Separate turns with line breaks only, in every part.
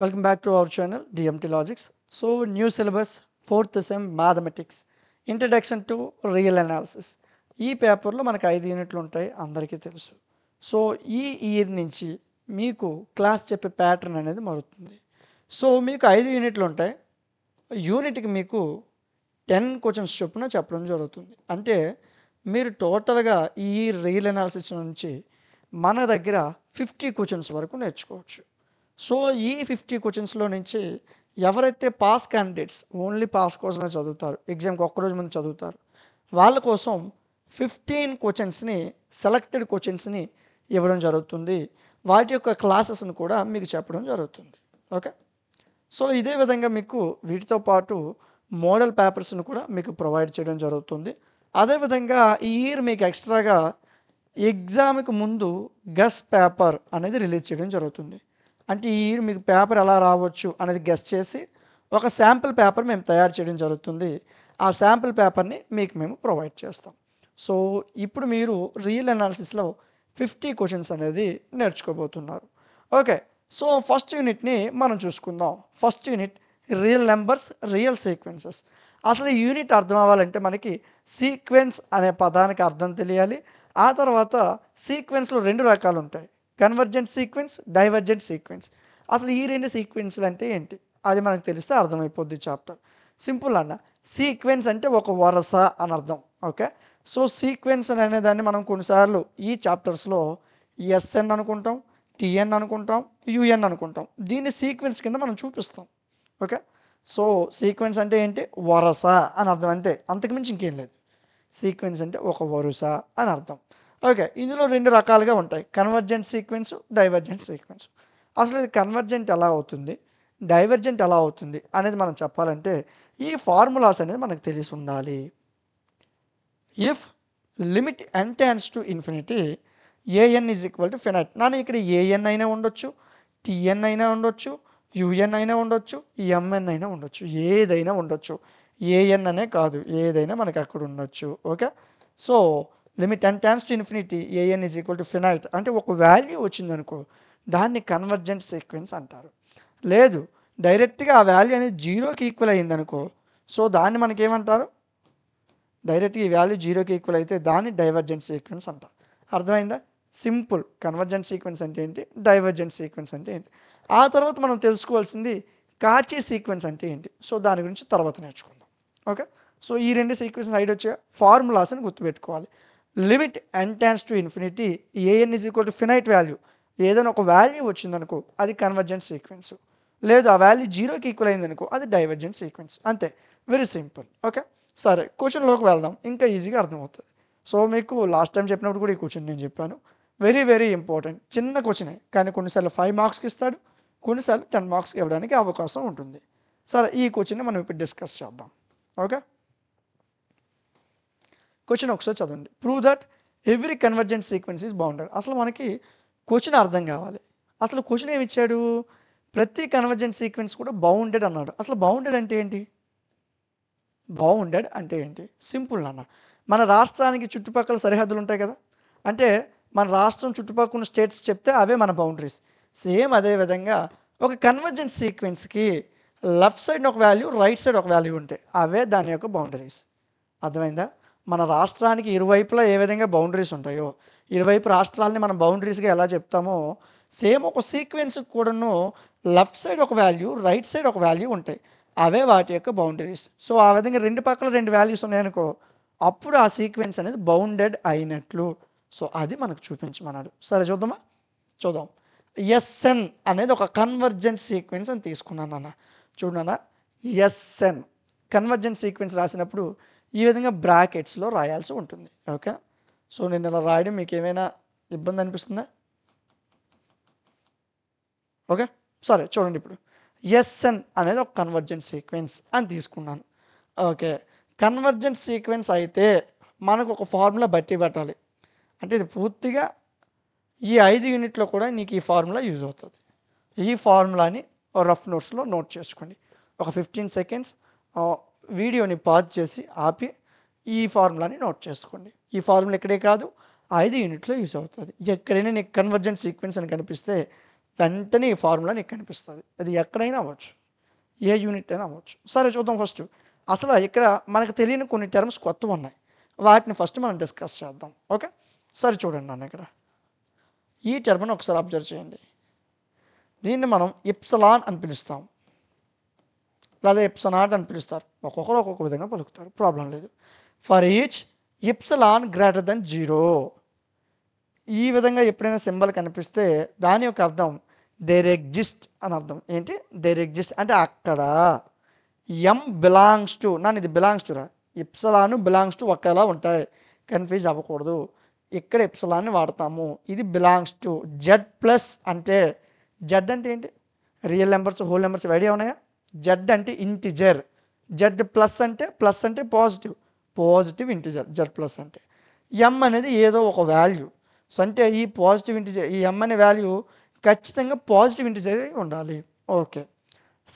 Welcome back to our channel DMT Logics. So new syllabus 4th sem mathematics introduction to real analysis. ఈ పేపర్లో మనకు 5 యూనిట్లు ఉంటాయి అందరికీ తెలుసు. సో ఈ ఇయర్ నుంచి మీకు క్లాస్ చెప్పే ప్యాటర్న్ అనేది మారుతుంది. సో మీకు 5 యూనిట్లు ఉంటాయి. యూనిట్కి మీకు 10 క్వశ్చన్స్ చొప్పున చెప్పడం జరుగుతుంది. అంటే మీరు టోటల్గా ఈ రియల్ అనాలిసిస్ నుంచి మన దగ్గర 50 క్వశ్చన్స్ వరకు నేర్చుకోవచ్చు. సో ఈ 50 క్వశ్చన్స్లో నుంచి ఎవరైతే పాస్ క్యాండిడేట్స్ ఓన్లీ పాస్ కోసమే చదువుతారు, ఎగ్జామ్కి ఒక్కరోజు ముందు చదువుతారు, వాళ్ళ కోసం 15 క్వశ్చన్స్ని సెలెక్టెడ్ క్వశ్చన్స్ని ఇవ్వడం జరుగుతుంది. వాటి యొక్క క్లాసెస్ని కూడా మీకు చెప్పడం జరుగుతుంది. ఓకే, సో ఇదే విధంగా మీకు వీటితో పాటు మోడల్ పేపర్స్ని కూడా మీకు ప్రొవైడ్ చేయడం జరుగుతుంది. అదేవిధంగా ఈ ఇయర్ మీకు ఎక్స్ట్రాగా ఎగ్జామ్కి ముందు గెస్ పేపర్ అనేది రిలీజ్ చేయడం జరుగుతుంది. అంటే ఈ ఇయర్ మీకు పేపర్ ఎలా రావచ్చు అనేది గెస్ చేసి ఒక శాంపిల్ పేపర్ మేము తయారు చేయడం జరుగుతుంది. ఆ శాంపిల్ పేపర్ని మీకు మేము ప్రొవైడ్ చేస్తాం. సో ఇప్పుడు మీరు రియల్ అనాలిసిస్లో 50 క్వశ్చన్స్ అనేది నేర్చుకోబోతున్నారు. ఓకే, సో ఫస్ట్ యూనిట్ని మనం చూసుకుందాం. First unit real numbers, real sequences. అసలు ఈ యూనిట్ అర్థం అవ్వాలంటే మనకి సీక్వెన్స్ అనే పదానికి అర్థం తెలియాలి. ఆ తర్వాత సీక్వెన్స్లో 2 రకాలు ఉంటాయి, కన్వర్జెంట్ సీక్వెన్స్, డైవర్జెంట్ సీక్వెన్స్. అసలు ఈ 2 సీక్వెన్స్లు అంటే ఏంటి అది మనకు తెలిస్తే అర్థమైపోద్ది చాప్టర్. సింపుల్ అన్న, సీక్వెన్స్ అంటే ఒక వరుస అని అర్థం. ఓకే, సో సీక్వెన్స్ అనే దాన్ని మనం కొన్నిసార్లు ఈ చాప్టర్స్లో ఎస్ఎన్ అనుకుంటాం, టిఎన్ అనుకుంటాం, యుఎన్ అనుకుంటాం. దీన్ని సీక్వెన్స్ కింద మనం చూపిస్తాం. ఓకే, సో సీక్వెన్స్ అంటే ఏంటి? వరుస అని అర్థం, అంతే, అంతకుమించి ఇంకేం లేదు. సీక్వెన్స్ అంటే ఒక వరుస అని అర్థం. ఓకే, ఇందులో 2 రకాలుగా ఉంటాయి, కన్వర్జెంట్ సీక్వెన్స్, డైవర్జెంట్ సీక్వెన్స్. అసలు ఇది కన్వర్జెంట్ ఎలా అవుతుంది, డైవర్జెంట్ ఎలా అవుతుంది అనేది మనం చెప్పాలంటే ఈ ఫార్ములాస్ అనేది మనకు తెలిసి ఉండాలి. If limit n tends to infinity AN is equal to finite. నాన్న ఇక్కడ ఏఎన్ అయినా ఉండొచ్చు, టిఎన్ అయినా ఉండొచ్చు, యుఎన్ అయినా ఉండొచ్చు, ఎంఎన్ అయినా ఉండొచ్చు, ఏదైనా ఉండొచ్చు. ఏఎన్ అనే కాదు, ఏదైనా మనకి అక్కడ ఉండొచ్చు. Okay, so limit n tends to infinity AN is equal to finite అంటే ఒక వాల్యూ వచ్చిందనుకో దాన్ని కన్వర్జెంట్ సీక్వెన్స్ అంటారు. లేదు, డైరెక్ట్గా ఆ వాల్యూ అనేది 0కి ఈక్వల్ అయ్యిందనుకో, సో దాన్ని మనకి ఏమంటారు? డైరెక్ట్గా ఈ వాల్యూ 0కి ఈక్వల్ అయితే దాన్ని డైవర్జెంట్ సీక్వెన్స్ అంటారు. అర్థమైందా? సింపుల్. కన్వర్జెంట్ సీక్వెన్స్ అంటే ఏంటి, డైవర్జెంట్ సీక్వెన్స్ అంటే ఏంటి. ఆ తర్వాత మనం తెలుసుకోవాల్సింది కాచీ సీక్వెన్స్ అంటే ఏంటి. సో దాని గురించి తర్వాత నేర్చుకుందాం. ఓకే, సో ఈ 2 సీక్వెన్స్ హైడ్ వచ్చే ఫార్ములాస్ని గుర్తుపెట్టుకోవాలి. Limit n tends to infinity AN is equal to finite value, ఏదైనా ఒక వాల్యూ వచ్చిందనుకో అది కన్వర్జెంట్ సీక్వెన్స్. లేదు, ఆ వాల్యూ 0కి ఈక్వల్ అయిందనుకో అది డైవర్జెంట్ సీక్వెన్స్. అంతే, వెరీ సింపుల్. ఓకే, సరే క్వశ్చన్లోకి వెళ్దాం, ఇంకా ఈజీగా అర్థమవుతుంది. సో మీకు లాస్ట్ టైం చెప్పినప్పుడు కూడా ఈ క్వశ్చన్ నేను చెప్పాను. వెరీ వెరీ ఇంపార్టెంట్, చిన్న క్వశ్చనే, కానీ కొన్నిసార్లు 5 మార్క్స్కి ఇస్తాడు, కొన్నిసార్లు 10 మార్క్స్కి ఇవ్వడానికి అవకాశం ఉంటుంది. సరే, ఈ క్వశ్చన్ని మనం ఇప్పుడు డిస్కస్ చేద్దాం. ఓకే, క్వశ్చన్ ఒకసారి చదవండి. Prove that every convergent sequence is bounded. అసలు మనకి క్వశ్చన్ అర్థం కావాలి. అసలు క్వశ్చన్ ఏమి ఇచ్చాడు? ప్రతి కన్వర్జెంట్ సీక్వెన్స్ కూడా బౌండెడ్ అన్నాడు. అసలు బౌండెడ్ అంటే ఏంటి? బౌండెడ్ అంటే ఏంటి? సింపుల్ అన్న, మన రాష్ట్రానికి చుట్టుపక్కల సరిహద్దులు ఉంటాయి కదా, అంటే మన రాష్ట్రం చుట్టుపక్కల స్టేట్స్ చెప్తే అవే మన బౌండరీస్. సేమ్ అదే విధంగా ఒక కన్వర్జెంట్ సీక్వెన్స్కి లెఫ్ట్ సైడ్ ఒక వాల్యూ, రైట్ సైడ్ ఒక వాల్యూ ఉంటాయి, అవే దాని యొక్క బౌండరీస్. అర్థమైందా? మన రాష్ట్రానికి ఇరువైపులా ఏ విధంగా బౌండరీస్ ఉంటాయో, ఇరువైపు రాష్ట్రాలని మనం బౌండరీస్గా ఎలా చెప్తామో, సేమ్ ఒక సీక్వెన్స్కి కూడాను లెఫ్ట్ సైడ్ ఒక వాల్యూ, రైట్ సైడ్ ఒక వాల్యూ ఉంటాయి, అవే వాటి యొక్క బౌండరీస్. సో ఆ విధంగా 2 పక్కల 2 వాల్యూస్ ఉన్నాయనుకో అప్పుడు ఆ సీక్వెన్స్ అనేది బౌండెడ్ అయినట్లు. సో అది మనకు చూపించమన్నాడు. సరే చూద్దామా? చూద్దాం. ఎస్ఎన్ అనేది ఒక కన్వర్జెంట్ సీక్వెన్స్ అని తీసుకున్నాను అన్న. చూడన్నా, ఎస్ఎన్ కన్వర్జెంట్ సీక్వెన్స్ రాసినప్పుడు ఈ విధంగా బ్రాకెట్స్లో రాయాల్సి ఉంటుంది. ఓకే, సో నేను ఇలా రాయడం మీకు ఏమైనా ఇబ్బంది అనిపిస్తుందా? ఓకే, సరే చూడండి, ఇప్పుడు ఎస్ఎన్ అనేది ఒక కన్వర్జెంట్ సీక్వెన్స్ అని తీసుకున్నాను. ఓకే, కన్వర్జెంట్ సీక్వెన్స్ అయితే మనకు ఒక ఫార్ములా బట్టి పెట్టాలి. అంటే ఇది పూర్తిగా ఈ 5 యూనిట్లో కూడా నీకు ఈ ఫార్ములా యూజ్ అవుతుంది. ఈ ఫార్ములాని రఫ్ నోట్స్లో నోట్ చేసుకోండి. ఒక 15 సెకండ్స్ వీడియోని పాజ్ చేసి ఆపి ఈ ఫార్ములాని నోట్ చేసుకోండి. ఈ ఫార్ములా ఇక్కడే కాదు 5 యూనిట్లో యూజ్ అవుతుంది. ఎక్కడైనా నీకు కన్వర్జెంట్ సీక్వెన్స్ అని కనిపిస్తే వెంటనే ఈ ఫార్ములా నీకు కనిపిస్తుంది. అది ఎక్కడైనా అవ్వచ్చు, ఏ యూనిట్ అయినా అవ్వచ్చు. సరే చూద్దాం ఫస్ట్. అసలు ఇక్కడ మనకు తెలియని కొన్ని టర్మ్స్ కొత్తవి ఉన్నాయి, వాటిని ఫస్ట్ మనం డిస్కస్ చేద్దాం. ఓకే, సరే చూడండి నాన్న, ఇక్కడ ఈ టర్మ్ని ఒకసారి అబ్జర్వ్ చేయండి. దీన్ని మనం ఎప్సిలాన్ అని పిలుస్తాం, లేదా ఎప్సనాట్ అని పిలుస్తారు. ఒక్కొక్కరు ఒక్కొక్క విధంగా పలుకుతారు, ప్రాబ్లం లేదు. For each epsilon greater than 0, ఈ విధంగా ఎప్పుడైనా సింబల్ కనిపిస్తే దాని యొక్క అర్థం దేర్ ఎగ్జిస్ట్ అని అర్థం. ఏంటి దేర్ ఎగ్జిస్ట్ అంటే అక్కడ ఎం బిలాంగ్స్ టు, నన్ను ఇది బిలాంగ్స్ టు రా, ఎప్సిలాన్ బిలాంగ్స్ టు ఒకేలా ఉంటాయి, కన్ఫ్యూజ్ అవ్వకూడదు. ఇక్కడ ఎప్సిలాన్ని వాడతాము, ఇది బిలాంగ్స్ టు జెడ్ ప్లస్. అంటే జెడ్ అంటే ఏంటి, real numbers, whole numbers idea ఉన్నాయా? జెడ్ అంటే ఇంటిజర్, జెడ్ ప్లస్ అంటే పాజిటివ్ ఇంటిజర్, జెడ్ ప్లస్ అంటే. ఎం అనేది ఏదో ఒక వాల్యూ. సో అంటే ఈ పాజిటివ్ ఇంటిజర్, ఈ ఎం అనే వాల్యూ ఖచ్చితంగా పాజిటివ్ ఇంటిజర్ ఉండాలి. ఓకే,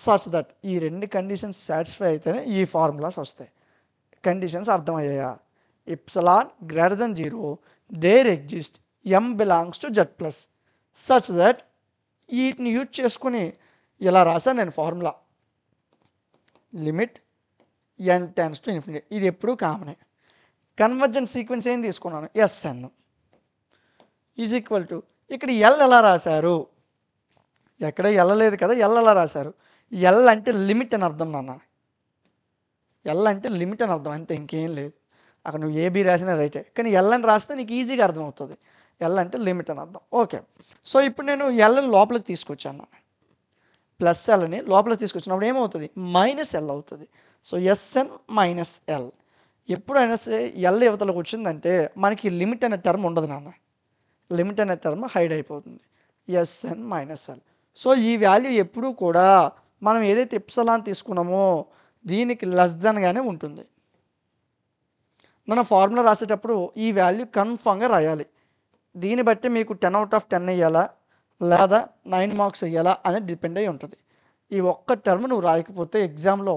సచ్ దట్ ఈ రెండు కండిషన్స్ సాటిస్ఫై అయితేనే ఈ ఫార్ములాస్ వస్తాయి. కండిషన్స్ అర్థమయ్యాయా? Epsilon greater than 0, there exist M belongs to Z plus, such that వీటిని యూజ్ చేసుకుని ఇలా రాశాను నేను formula. Limit n tends to infinity, ఇది ఎప్పుడూ కామనే. కన్వర్జెన్స్ సీక్వెన్స్ ఏం తీసుకున్నాను, Sn ఈజ్ ఈక్వల్ టు, ఇక్కడ ఎల్ ఎలా రాశారు, ఎక్కడ ఎల్ లేదు కదా, ఎల్ ఎలా రాశారు? ఎల్ అంటే లిమిట్ అని అర్థం నాన్న, ఎల్ అంటే లిమిట్ అని అర్థం, అంతే, ఇంకేం లేదు. అక్కడ నువ్వు ఏబీ రాసినా రైటే, కానీ ఎల్ అని రాస్తే నీకు ఈజీగా అర్థమవుతుంది. ఎల్ అంటే లిమిట్ అని అర్థం. ఓకే, సో ఇప్పుడు నేను ఎల్ని లోపలికి తీసుకొచ్చాను, ప్లస్ ఎల్ని లోపలికి తీసుకొచ్చినప్పుడు ఏమవుతుంది, మైనస్ ఎల్ అవుతుంది. So SN minus L. ఎప్పుడైనా సరే ఎల్ యువతలకు వచ్చిందంటే మనకి లిమిట్ అనే టర్మ్ ఉండదు నాన్న, లిమిట్ అనే టర్మ్ హైడ్ అయిపోతుంది, ఎస్ఎన్ మైనస్ ఎల్. సో ఈ వాల్యూ ఎప్పుడూ కూడా మనం ఏదైతే ఎప్సిలాన్ తీసుకున్నామో దీనికి లెస్ దెన్గానే ఉంటుంది. మనం ఫార్ములా రాసేటప్పుడు ఈ వాల్యూ కన్ఫామ్గా రాయాలి. దీన్ని బట్టి మీకు 10 out of 10 వేయాలా లేదా 9 మార్క్స్ వేయాలా అనేది డిపెండ్ అయి ఉంటుంది. ఈ ఒక్క టర్మ్ నువ్వు రాయకపోతే ఎగ్జామ్లో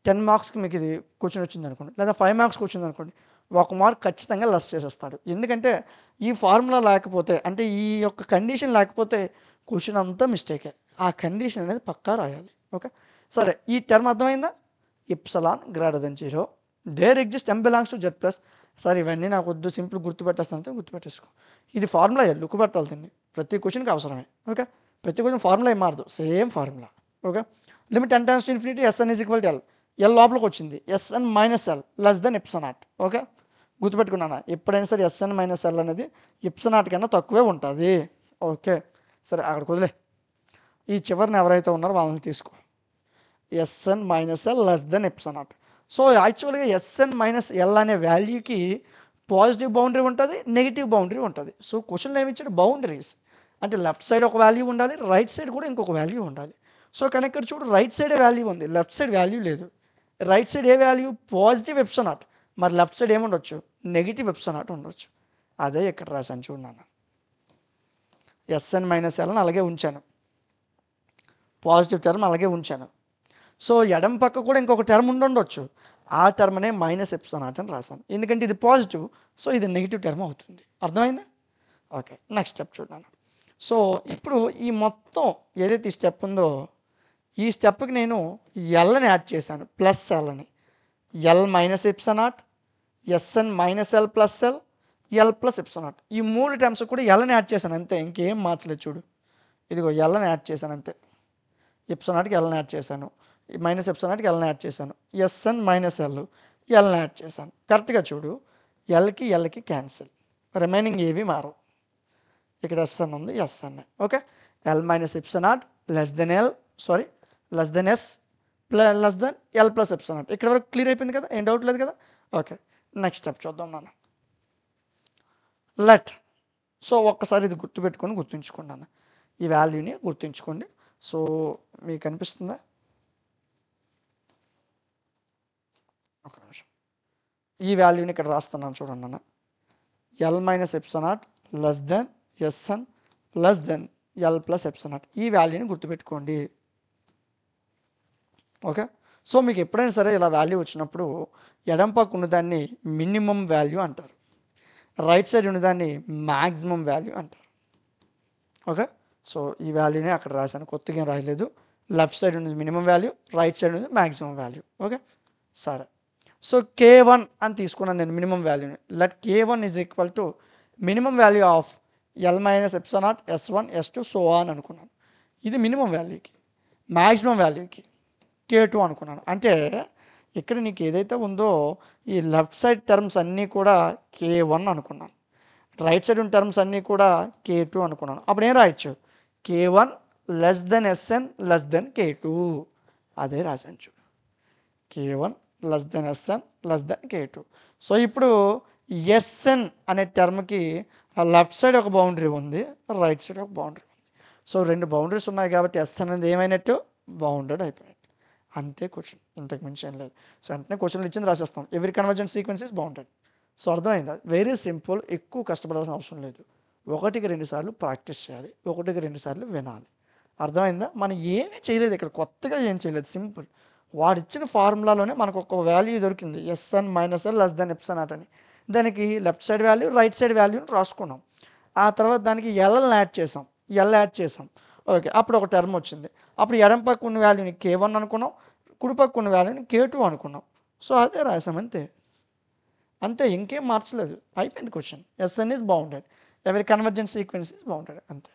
10 మార్క్స్కి మీకు ఇది క్వశ్చన్ వచ్చింది అనుకోండి, లేదా 5 మార్క్స్కి వచ్చింది అనుకోండి, 1 మార్క్ ఖచ్చితంగా లెస్ చేసేస్తాడు. ఎందుకంటే ఈ ఫార్ములా లేకపోతే, అంటే ఈ యొక్క కండిషన్ లేకపోతే క్వశ్చన్ అంతా మిస్టేకే. ఆ కండిషన్ అనేది పక్కా రాయాలి. ఓకే, సరే, ఈ టర్మ్ అర్థమైందా? Epsilon greater than 0, there exist M belongs to Z plus. సరే ఇవన్నీ నాకు వద్దు, సింపుల్ గుర్తుపెట్టేస్తానంటే గుర్తుపెట్టేసుకో. ఇది ఫార్ములా లుక్ పెట్టాలి దీన్ని, ప్రతి క్వశ్చన్కి అవసరమే. ఓకే, ప్రతి క్వశ్చన్ ఫార్ములా ఏం మారదు, same formula. Okay, limit n tends to infinity SN is equal to L. L లోపలికి వచ్చింది, SN minus L less than epsilon. Okay, గుర్తుపెట్టుకున్నాను, ఎప్పుడైనా సరే ఎస్ఎన్ మైనస్ ఎల్ అనేది ఎప్సిలాన్ కన్నా తక్కువే ఉంటుంది. ఓకే, సరే అక్కడికి వదిలే, ఈ చివరిని ఎవరైతే ఉన్నారో వాళ్ళని తీసుకో. SN minus L less than epsilon. So యాక్చువల్గా ఎస్ఎన్ మైనస్ ఎల్ అనే వాల్యూకి పాజిటివ్ బౌండరీ ఉంటుంది, నెగిటివ్ బౌండరీ ఉంటుంది. సో క్వశ్చన్లో ఏమి ఇచ్చాడు, బౌండరీస్ అంటే లెఫ్ట్ సైడ్ ఒక వాల్యూ ఉండాలి, రైట్ సైడ్ కూడా ఇంకొక వాల్యూ ఉండాలి. సో కానీ ఇక్కడ చూడు, రైట్ సైడే వాల్యూ ఉంది, లెఫ్ట్ సైడ్ వాల్యూ లేదు. రైట్ సైడ్ ఏ వాల్యూ, పాజిటివ్ ఎప్సిలాన్, మరి లెఫ్ట్ సైడ్ ఏముండొచ్చు, నెగిటివ్ ఎప్సిలాన్ ఉండొచ్చు. అదే ఇక్కడ రాశాను చూడన్నాను, ఎస్ఎన్ మైనస్ ఎల్ని అలాగే ఉంచాను, పాజిటివ్ టర్మ్ అలాగే ఉంచాను. సో ఎడం పక్క కూడా ఇంకొక టర్మ్ ఉండొచ్చు, ఆ టర్మ్నే మైనస్ ఎప్సిలాన్ అని రాశాను, ఎందుకంటే ఇది పాజిటివ్, సో ఇది నెగిటివ్ టర్మ్ అవుతుంది. అర్థమైందా? ఓకే, నెక్స్ట్ స్టెప్ చూడండి. సో ఇప్పుడు ఈ మొత్తం ఏదైతే ఈ స్టెప్ ఉందో, ఈ స్టెప్కి నేను ఎల్ని యాడ్ చేశాను, ప్లస్ ఎల్ అని. L minus epsilon, SN minus L plus L, L plus epsilon. ఈ 3 టర్మ్స్ కూడా ఎల్ని యాడ్ చేశాను అంతే, ఇంకేం మార్చలేదు. చూడు, ఇదిగో ఎల్ని యాడ్ చేశాను అంతే, ఎప్సిలాన్కి ఎల్ని యాడ్ చేశాను, మైనస్ ఎప్సిలాన్కి ఎల్ని యాడ్ చేశాను, ఎస్ఎన్ మైనస్ ఎల్ ఎల్ని యాడ్ చేశాను. కరెక్ట్గా చూడు, ఎల్కి క్యాన్సిల్, రిమైనింగ్ ఏవి మారవు. ఇక్కడ ఎస్ఎన్ ఉంది, SN. Okay, L minus epsilon less than L, sorry less than S less than L plus epsilon. ఇక్కడ వరకు క్లియర్ అయిపోయింది కదా, ఏం డౌట్ లేదు కదా? ఓకే, నెక్స్ట్ స్టెప్ చూద్దాం నాన్న. లెట్. సో ఒక్కసారి ఇది గుర్తుపెట్టుకొని గుర్తుంచుకున్నాను, ఈ వాల్యూని గుర్తుంచుకోండి. సో మీకు అనిపిస్తుందా? ఒక నిమిషం, ఈ వాల్యూని ఇక్కడ రాస్తున్నాను చూడండి అన్న. L minus epsilon less than SN less than L plus epsilon. ఈ వాల్యూని గుర్తుపెట్టుకోండి. ఓకే, సో మీకు ఎప్పుడైనా సరే ఇలా వాల్యూ వచ్చినప్పుడు ఎడం పక్క ఉన్నదాన్ని మినిమం వాల్యూ అంటారు, రైట్ సైడ్ ఉన్నదాన్ని మ్యాక్సిమం వాల్యూ అంటారు. ఓకే, సో ఈ వాల్యూనే అక్కడ రాశాను, కొత్తగా ఏం రాయలేదు. లెఫ్ట్ సైడ్ ఉన్నది మినిమం వాల్యూ, రైట్ సైడ్ ఉన్నది మ్యాక్సిమం వాల్యూ. ఓకే, సరే. సో K1 అని తీసుకున్నాను నేను మినిమం వాల్యూని. Let K1 is equal to minimum value of L minus epsilon naught S1 S2 so on అనుకున్నాను. ఇది మినిమం వాల్యూకి. మ్యాక్సిమం వాల్యూకి K2 అనుకున్నాను. అంటే ఇక్కడ నీకు ఏదైతే ఉందో ఈ లెఫ్ట్ సైడ్ టర్మ్స్ అన్నీ కూడా K1 అనుకున్నాను, రైట్ సైడ్ ఉన్న టర్మ్స్ అన్నీ కూడా K2 అనుకున్నాను. అప్పుడు ఏం రాయొచ్చు, K1 less than Sn less than K2. అదే రాశాను చూడు, K1 less than Sn less than K2. So ఇప్పుడు Sn అనే టర్మ్కి లెఫ్ట్ సైడ్ ఒక బౌండరీ ఉంది, రైట్ సైడ్ ఒక బౌండరీ ఉంది. సో రెండు బౌండరీస్ ఉన్నాయి కాబట్టి Sn అనేది ఏమైనట్టు, బౌండెడ్ అయిపోయినట్టు. అంతే క్వశ్చన్, ఇంతకు మించి ఏం లేదు. సో వెంటనే క్వశ్చన్లు ఇచ్చింది రాసేస్తాం, ఎవరి convergent sequence is bounded. So అర్థమైందా, వెరీ సింపుల్, ఎక్కువ కష్టపడాల్సిన అవసరం లేదు. 1-2 సార్లు ప్రాక్టీస్ చేయాలి, 1-2 సార్లు వినాలి. అర్థమైందా, మనం ఏమీ చేయలేదు ఇక్కడ, కొత్తగా ఏం చేయలేదు, సింపుల్. వాడిచ్చిన ఫార్ములాలోనే మనకు ఒక వాల్యూ దొరికింది, Sn minus L less than epsilon naught అని. దానికి left side value, right side వాల్యూని రాసుకున్నాం. ఆ తర్వాత దానికి ఎల్ఎల్ని యాడ్ చేసాం, ఎల్ యాడ్ చేసాం. ఓకే, అప్పుడు ఒక టర్మ్ వచ్చింది. అప్పుడు ఎడం పక్క ఉన్న వాల్యూని K1 అనుకున్నాం, కుడి పక్క ఉన్న వాల్యూని K2 అనుకున్నాం. సో అదే రాసాం, అంతే. అంతే, ఇంకేం మార్చలేదు, అయిపోయింది క్వశ్చన్. Sn ఈజ్ బౌండెడ్, ఎవరి కన్వర్జెంట్ సీక్వెన్స్ ఈజ్ బౌండెడ్, అంతే.